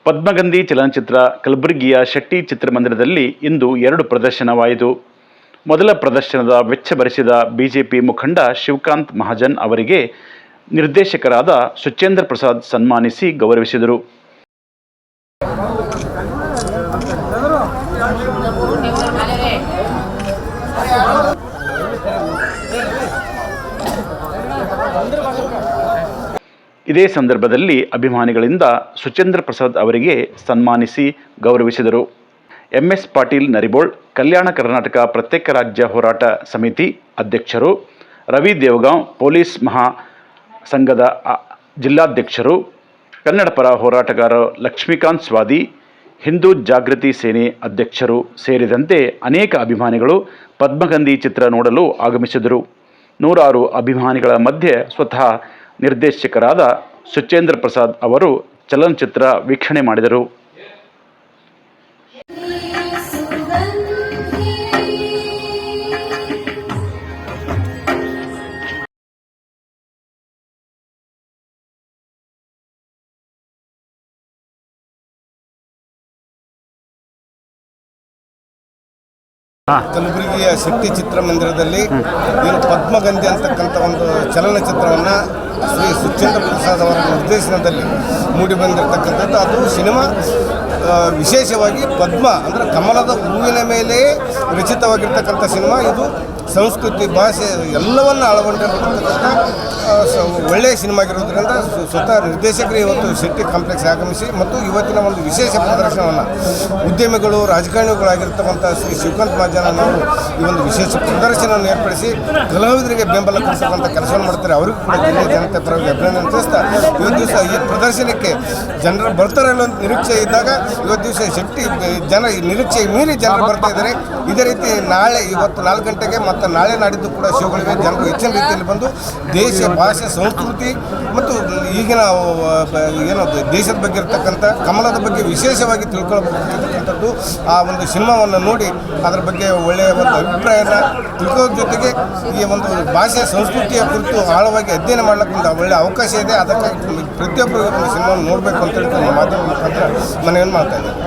ಪದ್ಮಗಂಧಿ ಚಲನಚಿತ್ರ ಕಲಬುರಗಿಯ ಶೆಟ್ಟಿ ಚಿತ್ರಮಂದಿರದಲ್ಲಿ ಇಂದು 2 ಪ್ರದರ್ಶನವಾಯಿತು. ಮೊದಲ ಪ್ರದರ್ಶನದ ವೆಚ್ಚ ಭರಿಸಿದ ಬಿಜೆಪಿ ಮುಖಂಡ ಶಿವಕಾಂತ್ ಮಹಾಜನ್ ಅವರಿಗೆ ನಿರ್ದೇಶಕರಾದ ಸುಚೇಂದ್ರ ಪ್ರಸಾದ್ ಸನ್ಮಾನಿಸಿ ಗೌರವಿಸಿದರು. ಇದೇ ಸಂದರ್ಭದಲ್ಲಿ ಅಭಿಮಾನಿಗಳಿಂದ ಸುಚೇಂದ್ರ ಪ್ರಸಾದ್ ಅವರಿಗೆ ಸನ್ಮಾನಿಸಿ ಗೌರವಿಸಿದರು. ಎಂಎಸ್ ಪಾಟೀಲ್ ನರಿಬೋಳ್, ಕಲ್ಯಾಣ ಕರ್ನಾಟಕ ಪ್ರತ್ಯೇಕ ರಾಜ್ಯ ಹೋರಾಟ ಸಮಿತಿ ಅಧ್ಯಕ್ಷರು, ರವಿ ದೇವಗಾಂವ್, ಪೊಲೀಸ್ ಮಹಾ ಸಂಘದ ಜಿಲ್ಲಾಧ್ಯಕ್ಷರು, ಕನ್ನಡ ಪರ ಹೋರಾಟಗಾರ ಲಕ್ಷ್ಮೀಕಾಂತ್ ಸ್ವಾದಿ, ಹಿಂದೂ ಜಾಗೃತಿ ಸೇನೆ ಅಧ್ಯಕ್ಷರು ಸೇರಿದಂತೆ ಅನೇಕ ಅಭಿಮಾನಿಗಳು ಪದ್ಮಗಂಧಿ ಚಿತ್ರ ನೋಡಲು ಆಗಮಿಸಿದರು. ನೂರಾರು ಅಭಿಮಾನಿಗಳ ಮಧ್ಯೆ ಸ್ವತಃ ನಿರ್ದೇಶಕರಾದ ಸುಚೇಂದ್ರ ಪ್ರಸಾದ್ ಅವರು ಚಲನಚಿತ್ರ ವೀಕ್ಷಣೆ ಮಾಡಿದರು. ಕಲಬುರಗಿಯ ಶೆಟ್ಟಿ ಚಿತ್ರಮಂದಿರದಲ್ಲಿ ಏನು ಪದ್ಮಗಂಧಿ ಅಂತಕ್ಕಂಥ ಒಂದು ಚಲನಚಿತ್ರವನ್ನು ಶ್ರೀ ಸುಚೇಂದ್ರ ಪ್ರಸಾದ್ ಅವರ ನಿರ್ದೇಶನದಲ್ಲಿ ಮೂಡಿಬಂದಿರತಕ್ಕಂಥದ್ದು. ಅದು ಸಿನಿಮಾ ವಿಶೇಷವಾಗಿ ಪದ್ಮ ಅಂದರೆ ಕಮಲದ ಹೂವಿನ ಮೇಲೆ ರಚಿತವಾಗಿರ್ತಕ್ಕಂಥ ಸಿನಿಮಾ. ಇದು ಸಂಸ್ಕೃತಿ, ಭಾಷೆ ಎಲ್ಲವನ್ನು ಒಳಗೊಂಡಿರತಕ್ಕಂಥ ಒಳ್ಳೆಯ ಸಿನಿಮಾ ಆಗಿರೋದ್ರಿಂದ ಸ್ವತಃ ನಿರ್ದೇಶಕರು ಇವತ್ತು ಶೆಟ್ಟಿ ಕಾಂಪ್ಲೆಕ್ಸ್ ಆಗಮಿಸಿ ಮತ್ತು ಇವತ್ತಿನ ಒಂದು ವಿಶೇಷ ಪ್ರದರ್ಶನವನ್ನು ಉದ್ಯಮಿಗಳು, ರಾಜಕಾರಣಿಗಳಾಗಿರ್ತಕ್ಕಂಥ ಶ್ರೀ ಶಿವಕಾಂತ್ ಮಹಾಜನ್ ಅವರು ಈ ಒಂದು ವಿಶೇಷ ಪ್ರದರ್ಶನವನ್ನು ಏರ್ಪಡಿಸಿ ಕಲಾವಿದರಿಗೆ ಬೆಂಬಲ ಕೊಡಿಸ್ತಕ್ಕಂಥ ಕೆಲಸವನ್ನು ಮಾಡ್ತಾರೆ. ಅವರಿಗೂ ಕೂಡ ಜಿಲ್ಲೆಯ ಜನತೆ ಪರವಾಗಿ ಅಭಿನಂದನೆ ತಿಳಿಸ್ತಾ, ಇವತ್ತು ದಿವಸ ಈ ಪ್ರದರ್ಶನಕ್ಕೆ ಜನರು ಬರ್ತಾರೆ ಅನ್ನೋ ನಿರೀಕ್ಷೆ ಇದ್ದಾಗ ಇವತ್ತು ದಿವಸ ಶೆಟ್ಟಿ ಜನ ನಿರೀಕ್ಷೆ ಮೀರಿ ಜನರು ಬರ್ತಾ ಇದ್ದಾರೆ. ಇದೇ ರೀತಿ ನಾಳೆ ಇವತ್ತು 4 ಗಂಟೆಗೆ ಮತ್ತು ನಾಳೆ ನಾಡಿದ್ದು ಕೂಡ ಶೋಗಳಿಗೆ ಜನರು ಹೆಚ್ಚಿನ ರೀತಿಯಲ್ಲಿ ಬಂದು ದೇಶ, ಭಾಷೆ, ಸಂಸ್ಕೃತಿ ಮತ್ತು ಈಗಿನ ಏನು ದೇಶದ ಬಗ್ಗೆ ಇರತಕ್ಕಂಥ ಕಮಲದ ಬಗ್ಗೆ ವಿಶೇಷವಾಗಿ ತಿಳ್ಕೊಳ್ಬೇಕಂತಕ್ಕಂಥದ್ದು. ಆ ಒಂದು ಸಿನಿಮಾವನ್ನು ನೋಡಿ ಅದರ ಬಗ್ಗೆ ಒಳ್ಳೆಯ ಒಂದು ಅಭಿಪ್ರಾಯನ ತಿಳ್ಕೊಳ್ಳೋದ್ರ ಜೊತೆಗೆ ಈ ಒಂದು ಭಾಷೆ, ಸಂಸ್ಕೃತಿಯ ಕುರಿತು ಆಳವಾಗಿ ಅಧ್ಯಯನ ಮಾಡಲಿಕ್ಕೆ ಒಳ್ಳೆಯ ಅವಕಾಶ ಇದೆ. ಅದಕ್ಕಾಗಿ ಪ್ರತಿಯೊಬ್ಬರು ಸಿನಿಮಾವನ್ನು ನೋಡಬೇಕು ಅಂತೇಳಿ ಮಾಧ್ಯಮ ಮುಖಾಂತರ ಮನವಿಯನ್ನು ಮಾಡ್ತಾ ಇದ್ದಾರೆ.